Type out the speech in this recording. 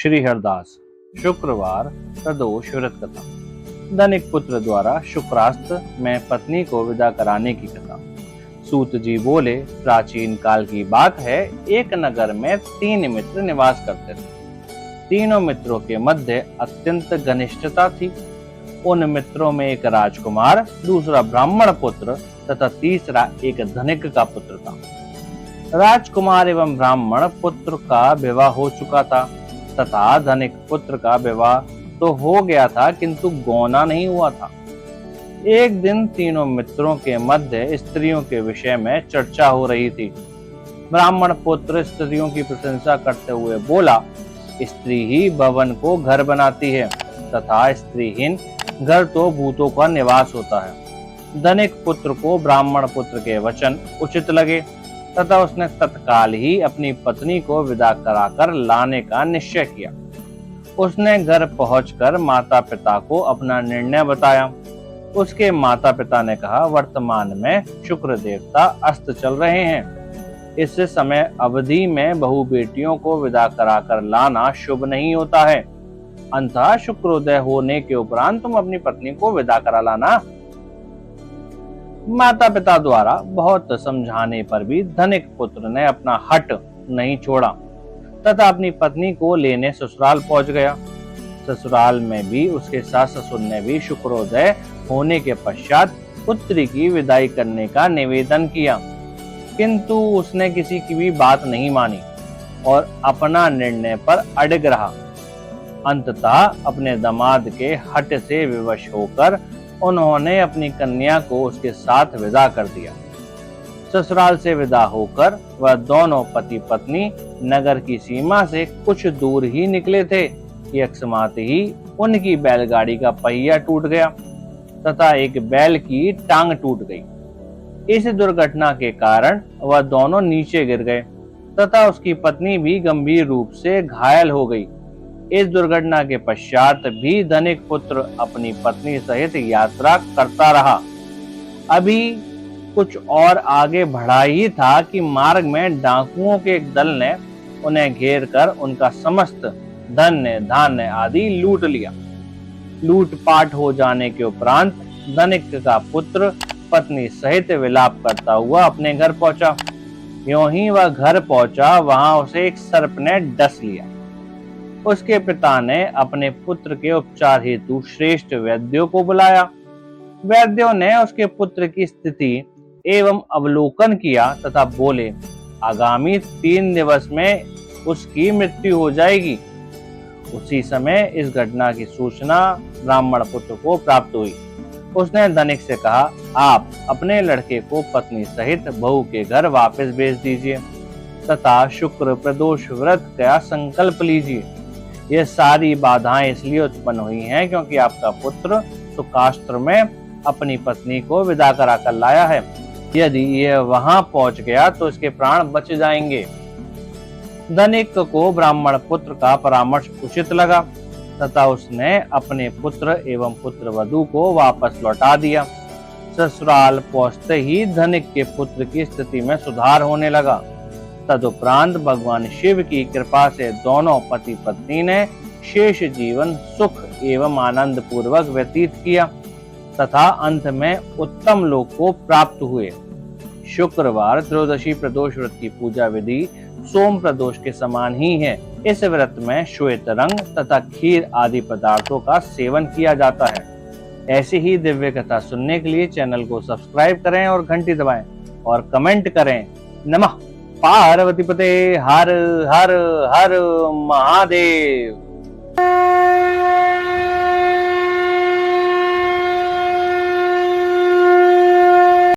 श्री हरदास शुक्रवार प्रदोष व्रत कथा। धनिक पुत्र द्वारा शुक्रास्त में पत्नी को विदा कराने की कथा। सूत जी बोले, प्राचीन काल की बात है, एक नगर में 3 मित्र निवास करते थे। तीनों मित्रों के मध्य अत्यंत घनिष्ठता थी। उन मित्रों में एक राजकुमार, दूसरा ब्राह्मण पुत्र तथा तीसरा एक धनिक का पुत्र था। राजकुमार एवं ब्राह्मण पुत्र का विवाह हो चुका था तथा धनिक पुत्र का विवाह तो हो गया था, किंतु गौना नहीं हुआ था। एक दिन तीनों मित्रों के मध्य स्त्रियों के विषय में चर्चा हो रही थी। ब्राह्मण पुत्र स्त्रियों की प्रशंसा करते हुए बोला, स्त्री ही भवन को घर बनाती है तथा स्त्रीहीन घर तो भूतों का निवास होता है। धनिक पुत्र को ब्राह्मण पुत्र के वचन उचित लगे तथा उसने तत्काल ही अपनी पत्नी को विदा कराकर लाने का निश्चय किया। उसने घर पहुंचकर माता पिता को अपना निर्णय बताया। उसके माता पिता ने कहा, वर्तमान में शुक्र देवता अस्त चल रहे हैं। इस समय अवधि में बहु बेटियों को विदा कराकर लाना शुभ नहीं होता है। अंततः शुक्रोदय होने के उपरांत तुम अपनी पत्नी को विदा करा लाना। माता पिता द्वारा बहुत समझाने पर भी धनिक पुत्र ने अपना हट नहीं छोड़ा तथा अपनी पत्नी को लेने ससुराल पहुंच गया। ससुराल में भी उसके सास ससुर ने भी शुक्रोदय होने के पश्चात पुत्री की विदाई करने का निवेदन किया, किंतु उसने किसी की भी बात नहीं मानी और अपना निर्णय पर अड़िग रहा। अंततः अपने दामाद के हट से विवश होकर उन्होंने अपनी कन्या को उसके साथ विदा कर दिया। ससुराल से विदा होकर वह दोनों पति पत्नी नगर की सीमा से कुछ दूर ही निकले थे कि अकस्मात ही उनकी बैलगाड़ी का पहिया टूट गया तथा एक बैल की टांग टूट गई। इस दुर्घटना के कारण वह दोनों नीचे गिर गए तथा उसकी पत्नी भी गंभीर रूप से घायल हो गई। इस दुर्घटना के पश्चात भी धनिक पुत्र अपनी पत्नी सहित यात्रा करता रहा। अभी कुछ और आगे बढ़ा ही था कि मार्ग में डाकुओं के एक दल ने उन्हें घेर कर उनका समस्त धन्य धान्य आदि लूट लिया। लूटपाट हो जाने के उपरांत धनिक का पुत्र पत्नी सहित विलाप करता हुआ अपने घर पहुंचा। यों ही वह घर पहुंचा, वहां उसे एक सर्प ने डस लिया। उसके पिता ने अपने पुत्र के उपचार हेतु श्रेष्ठ वैद्यों को बुलाया। वैद्यों ने उसके पुत्र की स्थिति एवं अवलोकन किया तथा बोले, आगामी 3 दिवस में उसकी मृत्यु हो जाएगी। उसी समय इस घटना की सूचना ब्राह्मण पुत्र को प्राप्त हुई। उसने धनिक से कहा, आप अपने लड़के को पत्नी सहित बहू के घर वापस भेज दीजिए तथा शुक्र प्रदोष व्रत का संकल्प लीजिए। ये सारी बाधाएं इसलिए उत्पन्न हुई हैं क्योंकि आपका पुत्र सुकास्त्र में अपनी पत्नी को विदा कराकर लाया है। यदि यह वहां पहुंच गया तो इसके प्राण बच जाएंगे। धनिक को ब्राह्मण पुत्र का परामर्श उचित लगा तथा उसने अपने पुत्र एवं पुत्र वधू को वापस लौटा दिया। ससुराल पहुंचते ही धनिक के पुत्र की स्थिति में सुधार होने लगा। तदुपरांत भगवान शिव की कृपा से दोनों पति पत्नी ने शेष जीवन सुख एवं आनंद पूर्वक व्यतीत किया तथा अंत में उत्तम लोक को प्राप्त हुए। शुक्रवार त्रयोदशी प्रदोष व्रत की पूजा विधि सोम प्रदोष के समान ही है। इस व्रत में श्वेत रंग तथा खीर आदि पदार्थों का सेवन किया जाता है। ऐसी ही दिव्य कथा सुनने के लिए चैनल को सब्सक्राइब करें और घंटी दबाएं और कमेंट करें। नमः पार्वती पते हर हर हर महादेव।